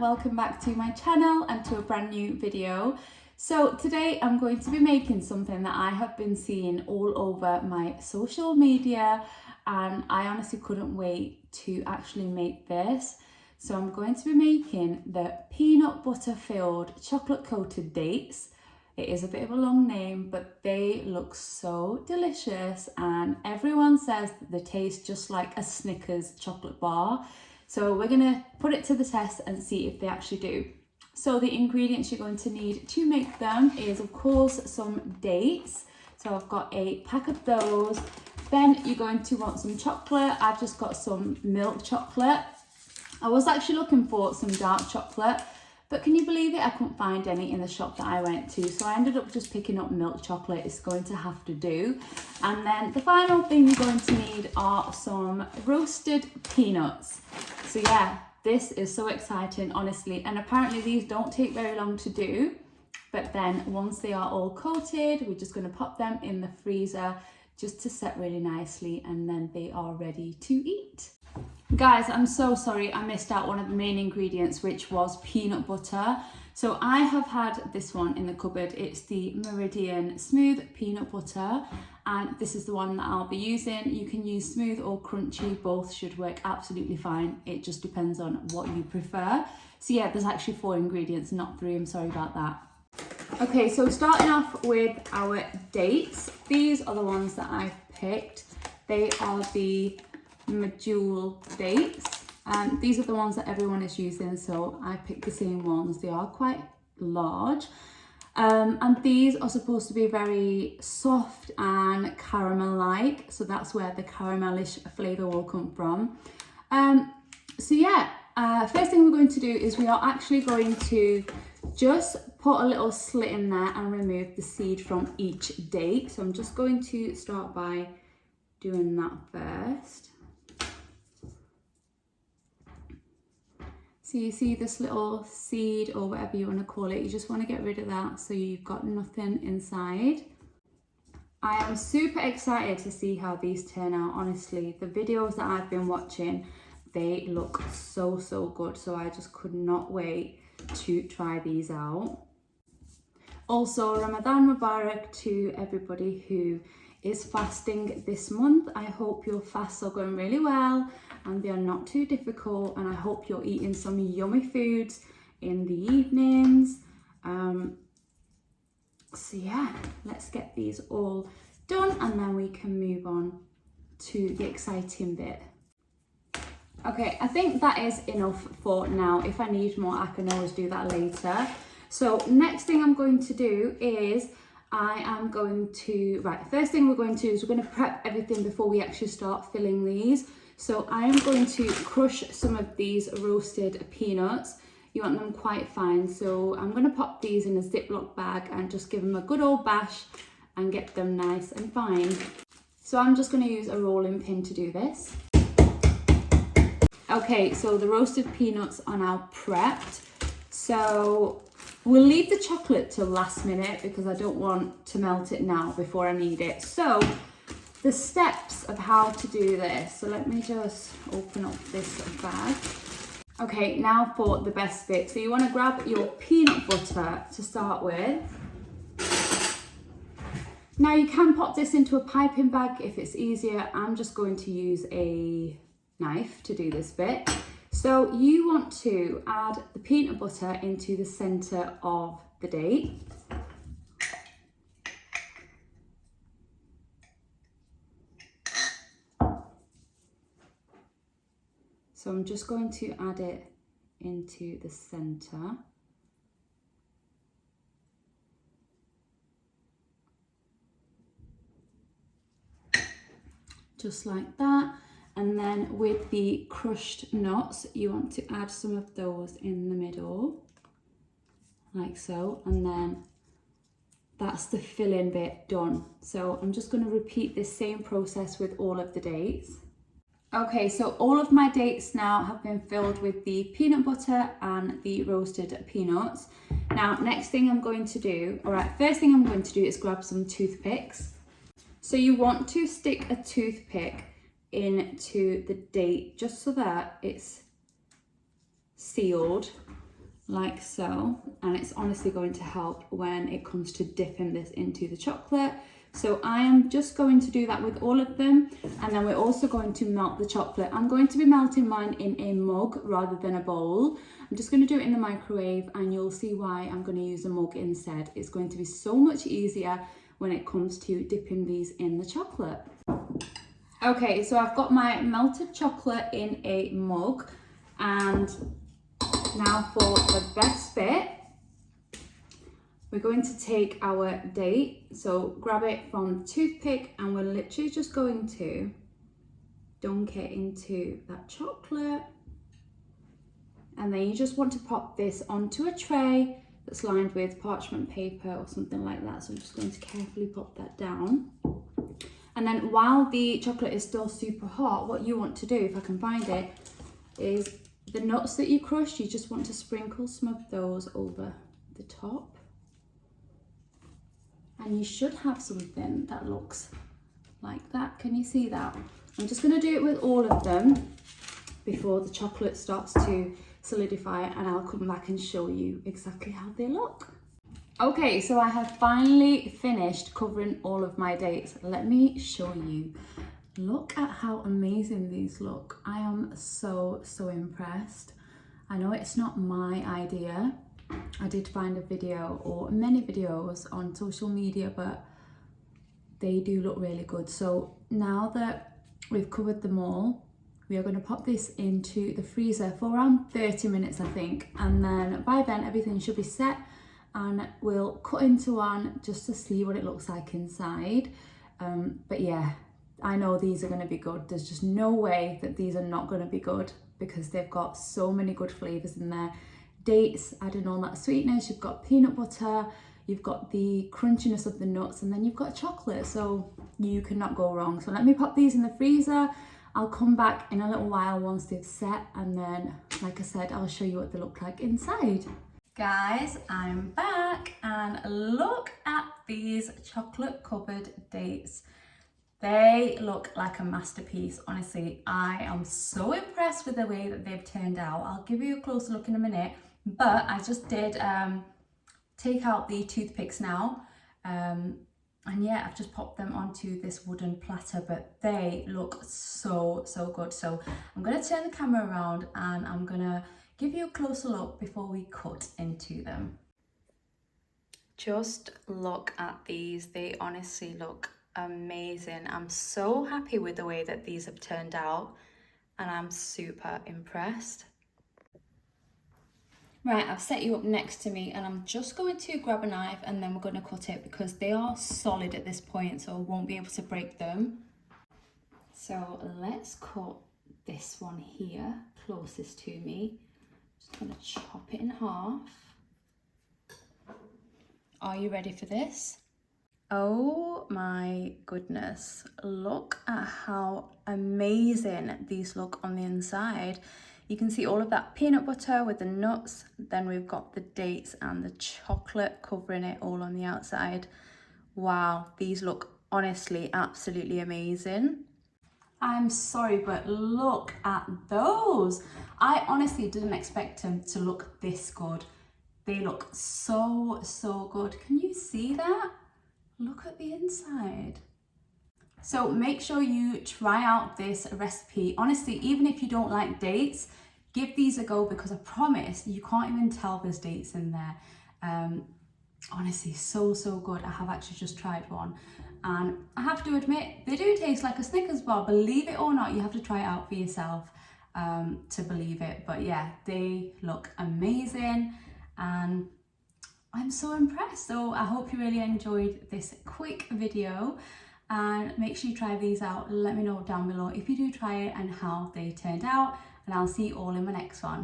welcome back to my channel and to a brand new video. So today I'm going to be making something that I have been seeing all over my social media, and I honestly couldn't wait to actually make this. So I'm going to be making the peanut butter filled chocolate coated dates. It is a bit of a long name, but they look so delicious, and everyone says that they taste just like a Snickers chocolate bar. So we're gonna put it to the test and see if they actually do. So the ingredients you're going to need to make them is, of course, some dates. So I've got a pack of those. Then you're going to want some chocolate. I've just got some milk chocolate. I was actually looking for some dark chocolate, but can you believe it? I couldn't find any in the shop that I went to. So I ended up just picking up milk chocolate. It's going to have to do. And then the final thing you're going to need are some roasted peanuts. So yeah, this is so exciting, honestly. And apparently these don't take very long to do. But then once they are all coated, we're just going to pop them in the freezer just to set really nicely, and then they are ready to eat. Guys, I'm so sorry I missed out one of the main ingredients, which was peanut butter. So I have had this one in the cupboard. It's the Meridian Smooth Peanut Butter, and this is the one that I'll be using. You can use smooth or crunchy, both should work absolutely fine. It just depends on what you prefer. So yeah, there's actually 4 ingredients, not 3, I'm sorry about that. Okay, so starting off with our dates. These are the ones that I've picked. They are the Medjool dates. These are the ones that everyone is using, so I picked the same ones. They are quite large, and these are supposed to be very soft and caramel-like, so that's where the caramelish flavour will come from. So yeah, first thing we're going to do is we are actually going to just put a little slit in there and remove the seed from each date. So I'm just going to start by doing that first. So you see this little seed, or whatever you want to call it, you just want to get rid of that so you've got nothing inside. I am super excited to see how these turn out, honestly. The videos that I've been watching, they look so good, so I just could not wait to try these out. Also, Ramadan Mubarak to everybody who is fasting this month. I hope your fasts are going really well and they are not too difficult, and I hope you're eating some yummy foods in the evenings. So yeah, let's get these all done and then we can move on to the exciting bit. Okay, I think that is enough for now. If I need more, I can always do that later. So next thing I'm going to do is first thing we're going to do is we're going to prep everything before we actually start filling these. So I am going to crush some of these roasted peanuts. You want them quite fine. So I'm going to pop these in a Ziploc bag and just give them a good old bash and get them nice and fine. So I'm just going to use a rolling pin to do this. Okay, so the roasted peanuts are now prepped. So we'll leave the chocolate till last minute because I don't want to melt it now before I need it. So the steps of how to do this. So let me just open up this bag. Okay, now for the best bit. So you want to grab your peanut butter to start with. Now you can pop this into a piping bag if it's easier. I'm just going to use a knife to do this bit. So you want to add the peanut butter into the center of the date. So I'm just going to add it into the center. Just like that. And then with the crushed nuts, you want to add some of those in the middle, like so. And then that's the filling bit done. So I'm just going to repeat this same process with all of the dates. Okay, so all of my dates now have been filled with the peanut butter and the roasted peanuts. Now, next thing I'm going to do, first thing I'm going to do is grab some toothpicks. So you want to stick a toothpick into the date just so that it's sealed like so, and it's honestly going to help when it comes to dipping this into the chocolate. So I am just going to do that with all of them, and then we're also going to melt the chocolate. I'm going to be melting mine in a mug rather than a bowl. I'm just going to do it in the microwave, and you'll see why I'm going to use a mug instead. It's going to be so much easier when it comes to dipping these in the chocolate. Okay, so I've got my melted chocolate in a mug, and now for the best bit, we're going to take our date, so grab it from the toothpick, and we're literally just going to dunk it into that chocolate. And then you just want to pop this onto a tray that's lined with parchment paper or something like that. So I'm just going to carefully pop that down. And then while the chocolate is still super hot, what you want to do, if I can find it, is the nuts that you crushed, you just want to sprinkle some of those over the top. And you should have something that looks like that. Can you see that? I'm just going to do it with all of them before the chocolate starts to solidify, and I'll come back and show you exactly how they look. Okay, so I have finally finished covering all of my dates. Let me show you. Look at how amazing these look. I am so impressed. I know it's not my idea. I did find a video, or many videos on social media, but they do look really good. So now that we've covered them all, we are going to pop this into the freezer for around 30 minutes, I think. And then by then everything should be set, and we'll cut into one just to see what it looks like inside. But yeah, I know these are going to be good. There's just no way that these are not going to be good, because they've got so many good flavors in there. Dates, adding all that sweetness, you've got peanut butter, you've got the crunchiness of the nuts, and then you've got chocolate, so you cannot go wrong. So let me pop these in the freezer. I'll come back in a little while once they've set, and then, like I said, I'll show you what they look like inside. Guys, I'm back, and look at these chocolate covered dates. They look like a masterpiece. Honestly, I am so impressed with the way that they've turned out. I'll give you a closer look in a minute, but I just did take out the toothpicks now. And yeah, I've just popped them onto this wooden platter, but they look so good. So I'm going to turn the camera around, and I'm going to give you a closer look before we cut into them. Just look at these. They honestly look amazing. I'm so happy with the way that these have turned out, and I'm super impressed. Right, I've set you up next to me, and I'm just going to grab a knife, and then we're going to cut it, because they are solid at this point, so I won't be able to break them. So let's cut this one here, closest to me. Just going to chop it in half. Are you ready for this? Oh my goodness, look at how amazing these look on the inside. You can see all of that peanut butter with the nuts, then we've got the dates and the chocolate covering it all on the outside. Wow, these look honestly absolutely amazing. I'm sorry, but look at those. I honestly didn't expect them to look this good. They look so good. Can you see that? Look at the inside. So make sure you try out this recipe. Honestly, even if you don't like dates, give these a go, because I promise you can't even tell there's dates in there. Honestly, so good. I have actually just tried one, and I have to admit, they do taste like a Snickers bar. Believe it or not, you have to try it out for yourself to believe it. But yeah, they look amazing, and I'm so impressed. So I hope you really enjoyed this quick video, and make sure you try these out. Let me know down below if you do try it and how they turned out, and I'll see you all in my next one.